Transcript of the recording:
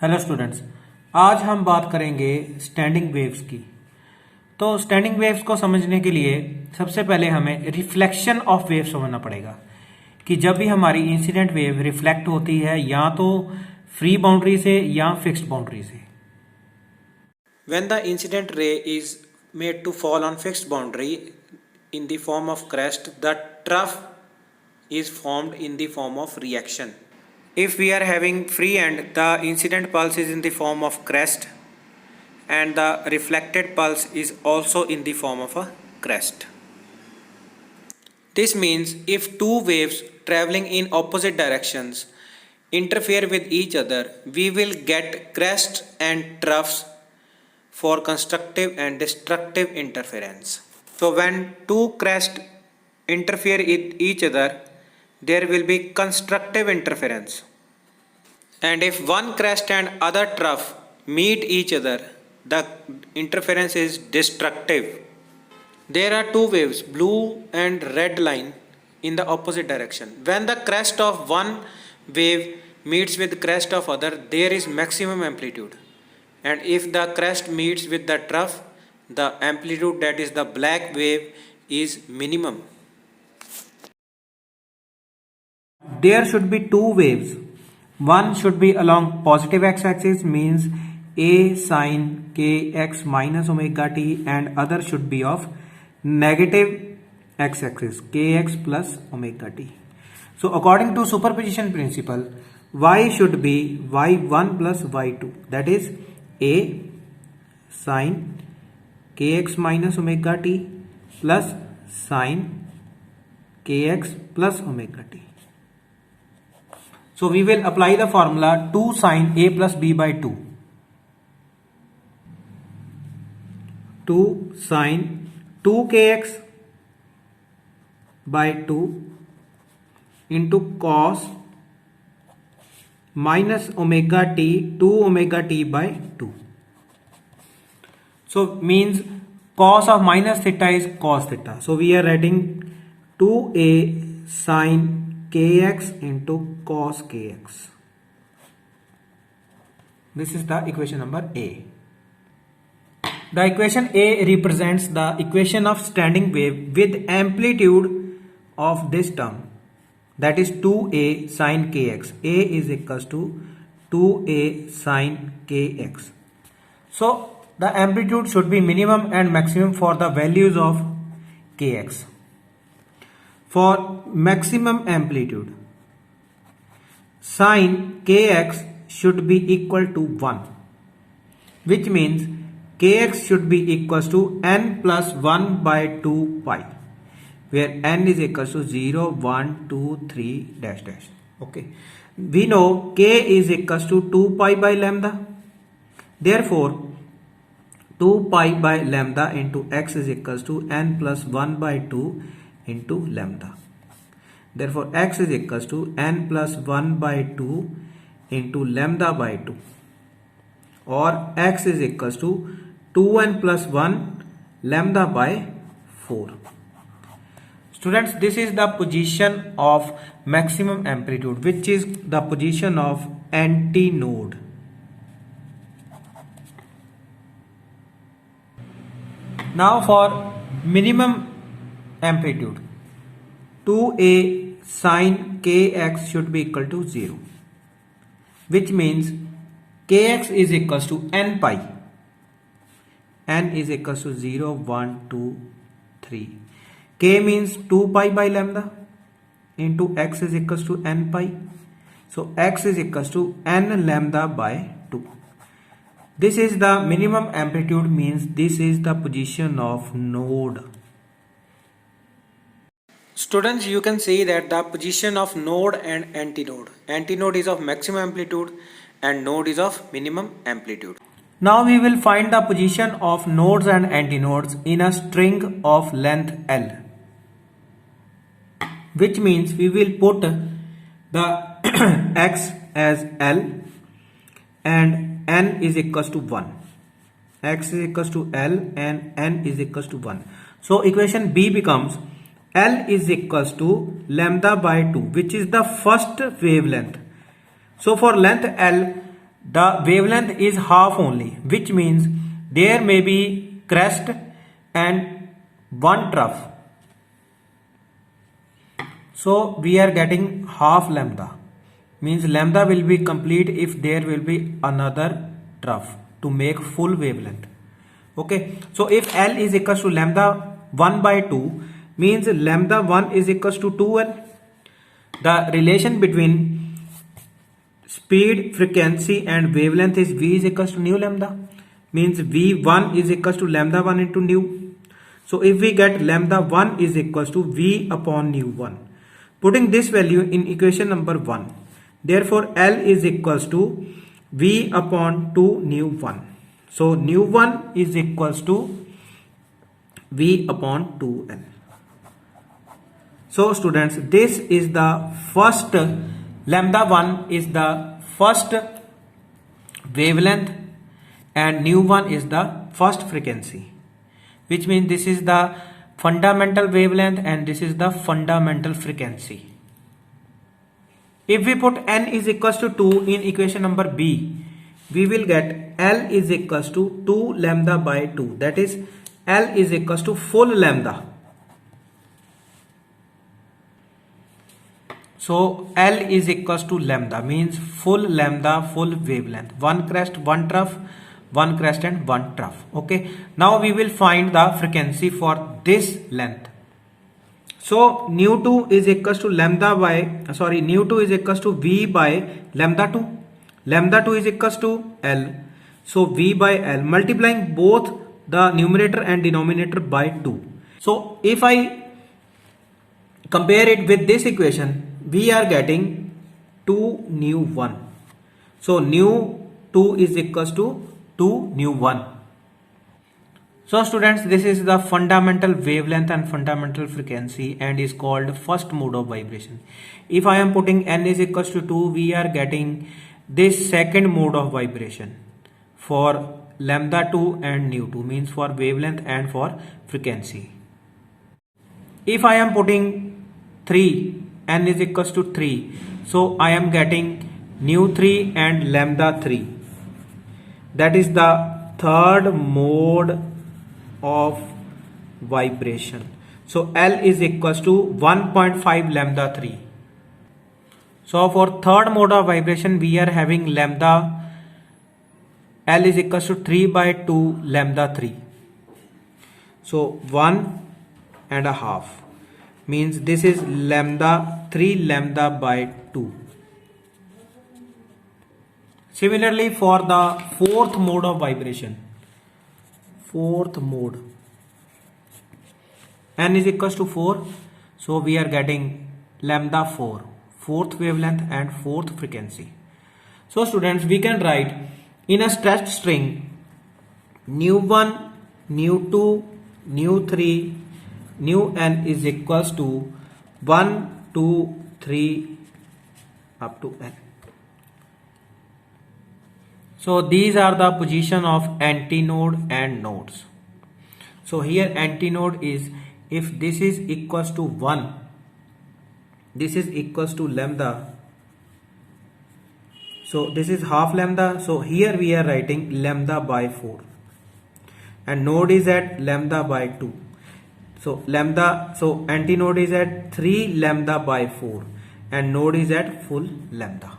Hello students, आज हम बात करेंगे स्टैंडिंग वेव्स की। तो स्टैंडिंग वेव्स को समझने के लिए सबसे पहले हमें रिफ्लेक्शन ऑफ वेव समझना पड़ेगा कि जब भी हमारी इंसिडेंट वेव रिफ्लेक्ट होती है या तो फ्री बाउंड्री से या फिक्स्ड बाउंड्री से। When the incident ray is made to fall on fixed boundary in the form of crest, the trough is formed in the form of reaction. If we are having free end, the incident pulse is in the form of crest and the reflected pulse is also in the form of a crest. This means if two waves traveling in opposite directions interfere with each other, we will get crests and troughs for constructive and destructive interference. So when two crests interfere with each other, there will be constructive interference. And if one crest and other trough meet each other, the interference is destructive. There are two waves, blue and red line, in the opposite direction. When the crest of one wave meets with crest of other, there is maximum amplitude. And if the crest meets with the trough, the amplitude, that is the black wave, is minimum. There should be two waves. One should be along positive x-axis, means a sine kx minus omega t, and other should be of negative x-axis, kx plus omega t. So according to superposition principle, y should be y1 plus y2, that is a sine kx minus omega t plus sine kx plus omega t. So we will apply the formula 2 sine a plus b by 2. 2 sine 2kx by 2 into cos minus omega t 2 omega t by 2. So means cos of minus theta is cos theta. So we are writing 2a sine kx into cos kx. This is the equation number A. The equation A represents the equation of standing wave with amplitude of this term, that is 2a sine kx. A is equals to 2a sine kx. So the amplitude should be minimum and maximum for the values of kx. For maximum amplitude, sine kx should be equal to 1, which means kx should be equals to n plus 1 by 2 pi, where n is equals to 0, 1, 2, 3, dash dash. Okay. We know k is equals to 2 pi by lambda. Therefore, 2 pi by lambda into x is equals to n plus 1 by 2 into lambda. Therefore, x is equals to n plus 1 by 2 into lambda by 2, or x is equals to 2n plus 1 lambda by 4. Students, this is the position of maximum amplitude, which is the position of antinode. Now for minimum amplitude, 2a sine kx should be equal to 0, which means kx is equals to n pi. N is equals to 0, 1, 2, 3. K means 2 pi by lambda into x is equals to n pi. So x is equals to n lambda by 2. This is the minimum amplitude, means this is the position of node. Students, you can see that the position of node and antinode. Antinode is of maximum amplitude and node is of minimum amplitude. Now we will find the position of nodes and antinodes in a string of length L, which means we will put the x as L and n is equals to 1. X is equals to L and n is equals to 1. So equation B becomes L is equals to lambda by 2, which is the first wavelength. So for length L, the wavelength is half only, which means there may be crest and one trough. So we are getting half lambda, means lambda will be complete if there will be another trough to make full wavelength. Okay, so if L is equals to lambda 1 by 2, means lambda 1 is equals to 2L. The relation between speed, frequency and wavelength is V is equals to nu lambda, means V1 is equals to lambda 1 into nu. So if we get lambda 1 is equals to V upon nu 1, putting this value in equation number 1, therefore L is equals to V upon 2 nu 1. So nu 1 is equals to V upon 2L. So students, this is the first, lambda 1 is the first wavelength and nu 1 is the first frequency, which means this is the fundamental wavelength and this is the fundamental frequency. If we put n is equals to 2 in equation number B, we will get L is equals to 2 lambda by 2, that is L is equals to full lambda. So L is equals to lambda, means full lambda, full wavelength, one crest, one trough, one crest and one trough. Okay, now we will find the frequency for this length. So nu 2 is equals to lambda by, nu 2 is equals to V by lambda 2. Lambda 2 is equals to L. So V by L, multiplying both the numerator and denominator by 2. So if I compare it with this equation, we are getting 2 nu 1. So nu 2 is equals to 2 nu 1. So students, this is the fundamental wavelength and fundamental frequency and is called first mode of vibration. If I am putting n is equals to 2, we are getting this second mode of vibration for lambda 2 and nu 2, means for wavelength and for frequency. If I am putting 3, n is equals to 3, so I am getting nu 3 and lambda 3. That is the third mode of vibration. So L is equals to 1.5 lambda 3. So for third mode of vibration, we are having lambda L is equals to 3 by 2 lambda 3. So 1.5 means this is lambda 3 lambda by 2. Similarly, for the fourth mode of vibration, fourth mode, n is equals to 4, so we are getting lambda 4, fourth wavelength and fourth frequency. So students, we can write in a stretched string nu 1, nu 2, nu 3, nu n is equals to 1, 2, 3 up to n. So these are the position of antinode and nodes. So here antinode is, if this is equals to 1, this is equals to lambda, so this is half lambda, so here we are writing lambda by 4 and node is at lambda by 2. So lambda, so antinode is at 3 lambda by 4 and node is at full lambda.